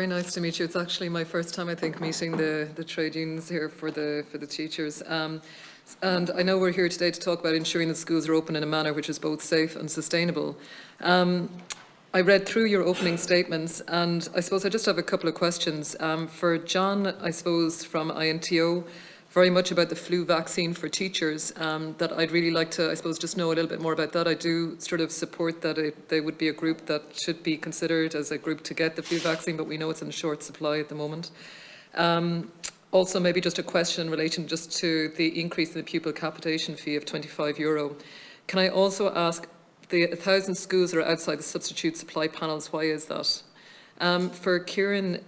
very nice to meet you. It's actually my first time, I think, meeting the trade unions here for the teachers. And I know we're here today to talk about ensuring that schools are open in a manner which is both safe and sustainable. I read through your opening statements, and I suppose I just have a couple of questions. For John, I suppose, from INTO, very much about the flu vaccine for teachers, that I'd really like to, I suppose, just know a little bit more about that. I do sort of support that they would be a group that should be considered as a group to get the flu vaccine, but we know it's in short supply at the moment. Also, maybe just a question relating just to the increase in the pupil capitation fee of €25. Can I also ask, the 1,000 schools that are outside the substitute supply panels, why is that? For Kieran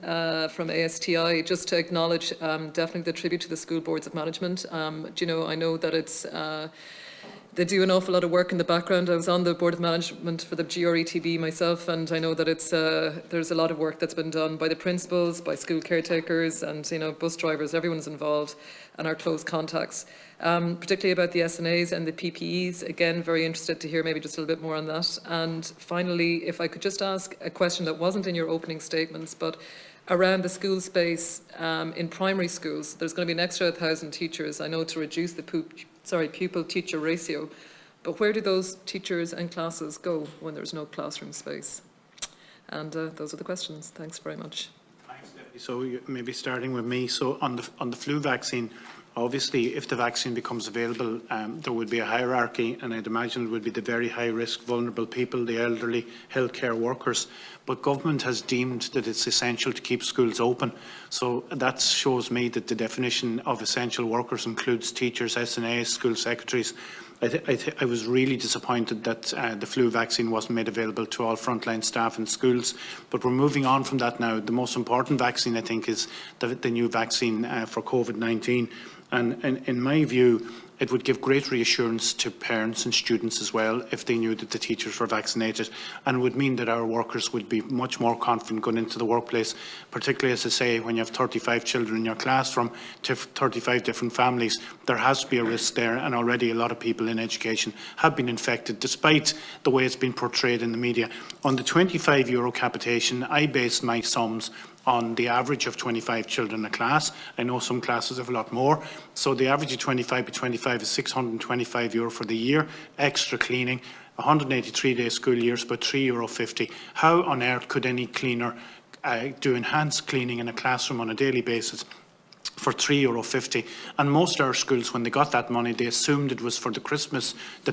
from ASTI, just to acknowledge definitely the tribute to the school boards of management. I know that it's they do an awful lot of work in the background. I was on the board of management for the GRETB myself, and I know that it's there's a lot of work that's been done by the principals, by school caretakers, and bus drivers. Everyone's involved, and our close contacts. Particularly about the SNAs and the PPEs. Again, very interested to hear maybe just a little bit more on that. And finally, if I could just ask a question that wasn't in your opening statements, but around the school space in primary schools, there's going to be an extra 1,000 teachers, I know, to reduce the pupil-teacher ratio. But where do those teachers and classes go when there's no classroom space? And those are the questions. Thanks very much. Thanks, Deputy. So maybe starting with me. So on the flu vaccine, obviously, if the vaccine becomes available, there would be a hierarchy, and I'd imagine it would be the very high-risk, vulnerable people, the elderly, healthcare workers. But government has deemed that it's essential to keep schools open. So that shows me that the definition of essential workers includes teachers, SNAs, school secretaries. I was really disappointed that the flu vaccine wasn't made available to all frontline staff in schools. But we're moving on from that now. The most important vaccine, I think, is the new vaccine for COVID-19. And in my view, it would give great reassurance to parents and students as well if they knew that the teachers were vaccinated, and would mean that our workers would be much more confident going into the workplace, particularly, as I say, when you have 35 children in your class from 35 different families. There has to be a risk there, and already a lot of people in education have been infected, despite the way it's been portrayed in the media. On the €25 capitation, I based my sums on the average of 25 children in a class. I know some classes have a lot more. So the average of 25 by 25 is €625 for the year, extra cleaning, 183-day school years, but €3.50. How on earth could any cleaner do enhanced cleaning in a classroom on a daily basis for €3.50? And most of our schools, when they got that money, they assumed it was for the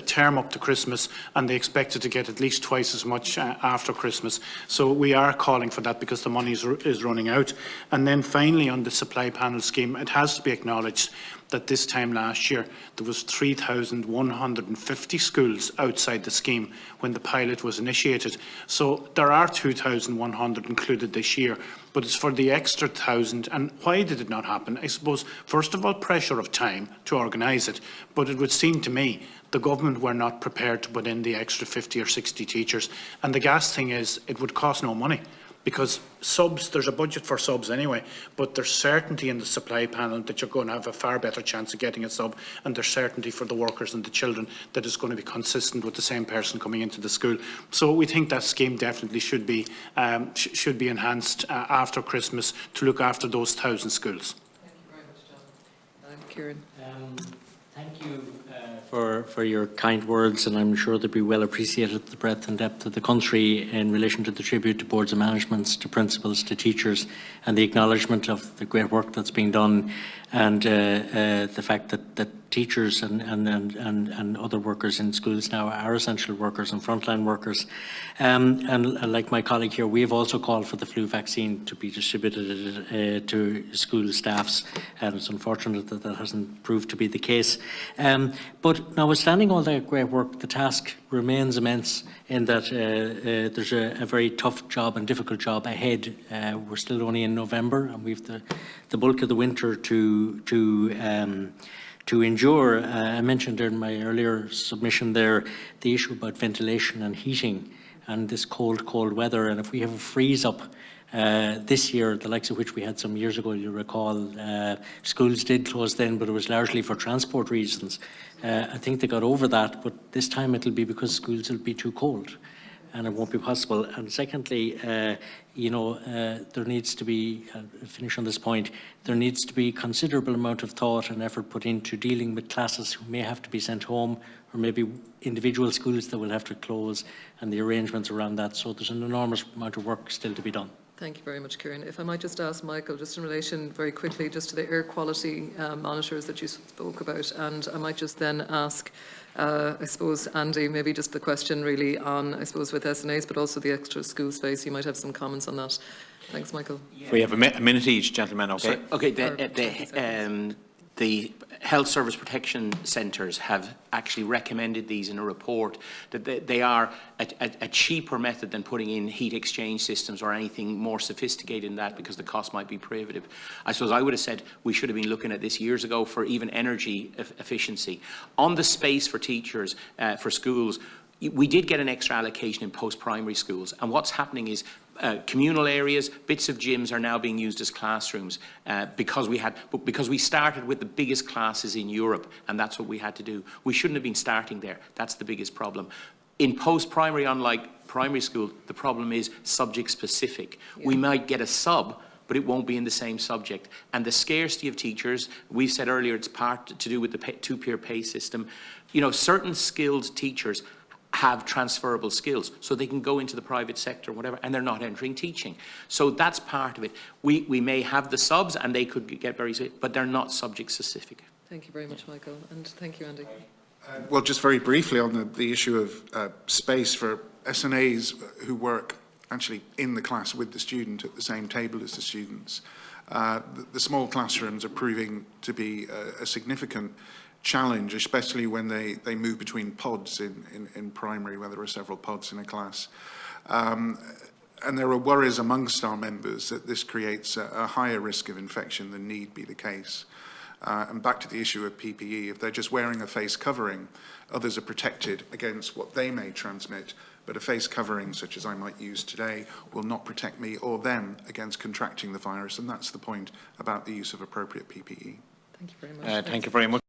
term up to Christmas, and they expected to get at least twice as much after Christmas. So we are calling for that because the money is running out. And then finally, on the supply panel scheme, it has to be acknowledged that this time last year there was 3,150 schools outside the scheme when the pilot was initiated. So there are 2,100 included this year, but it's for the extra 1,000. And why did it not happen? I suppose, first of all, pressure of time to organise it, but it would seem to me the government were not prepared to put in the extra 50 or 60 teachers. And the gas thing is, it would cost no money, because subs, there's a budget for subs anyway, but there's certainty in the supply panel that you're going to have a far better chance of getting a sub, and there's certainty for the workers and the children that it's going to be consistent with the same person coming into the school. So we think that scheme definitely should be enhanced after Christmas to look after those 1,000 schools. Thank you very much, John. Kieran. Thank you for your kind words, and I'm sure they'll be well appreciated, the breadth and depth of the country in relation to the tribute to boards of management, to principals, to teachers, and the acknowledgement of the great work that's being done, and the fact that teachers and other workers in schools now are essential workers and frontline workers. And like my colleague here, we have also called for the flu vaccine to be distributed to school staffs, and it's unfortunate that that hasn't proved to be the case. But notwithstanding all that great work, the task remains immense in that there's a very tough job and difficult job ahead. We're still only in November, and we've the bulk of the winter to endure. I mentioned in my earlier submission there the issue about ventilation and heating and this cold weather. And if we have a freeze up this year, the likes of which we had some years ago, you recall, schools did close then, but it was largely for transport reasons. I think they got over that, but this time it'll be because schools will be too cold. and it won't be possible. And secondly, there needs to be, finish on this point, there needs to be considerable amount of thought and effort put into dealing with classes who may have to be sent home, or maybe individual schools that will have to close, and the arrangements around that. So there's an enormous amount of work still to be done. Thank you very much, Kieran. If I might just ask Michael, just in relation very quickly, just to the air quality monitors that you spoke about, and I might just then ask, I suppose, Andy, maybe just the question really on, I suppose, with SNAs, but also the extra school space. You might have some comments on that. Thanks, Michael. Yeah. We have a minute each, gentlemen, okay? Okay, the Health Service Protection Centres have actually recommended these in a report, that they are a cheaper method than putting in heat exchange systems or anything more sophisticated than that, because the cost might be prohibitive. I suppose I would have said we should have been looking at this years ago for even energy efficiency. On the space for teachers, for schools, we did get an extra allocation in post-primary schools, and what's happening is communal areas, bits of gyms are now being used as classrooms because we started with the biggest classes in Europe, and that's what we had to do. We shouldn't have been starting there. That's the biggest problem. In post-primary, unlike primary school, the problem is subject specific. Yeah. We might get a sub, but it won't be in the same subject. And the scarcity of teachers, we've said earlier, it's part to do with the two-peer pay system. Certain skilled teachers have transferable skills, so they can go into the private sector or whatever, and they're not entering teaching. So that's part of it. We may have the subs, and they could get very, but they're not subject specific. Thank you very much, Michael, and thank you, Andy. Well, just very briefly on the issue of space for SNAs who work actually in the class with the student at the same table as the students. The small classrooms are proving to be a significant challenge, especially when they move between pods in primary, where there are several pods in a class. And there are worries amongst our members that this creates a higher risk of infection than need be the case. And back to the issue of PPE, if they're just wearing a face covering, others are protected against what they may transmit, but a face covering, such as I might use today, will not protect me or them against contracting the virus, and that's the point about the use of appropriate PPE. Thank you very much. Thank you very much.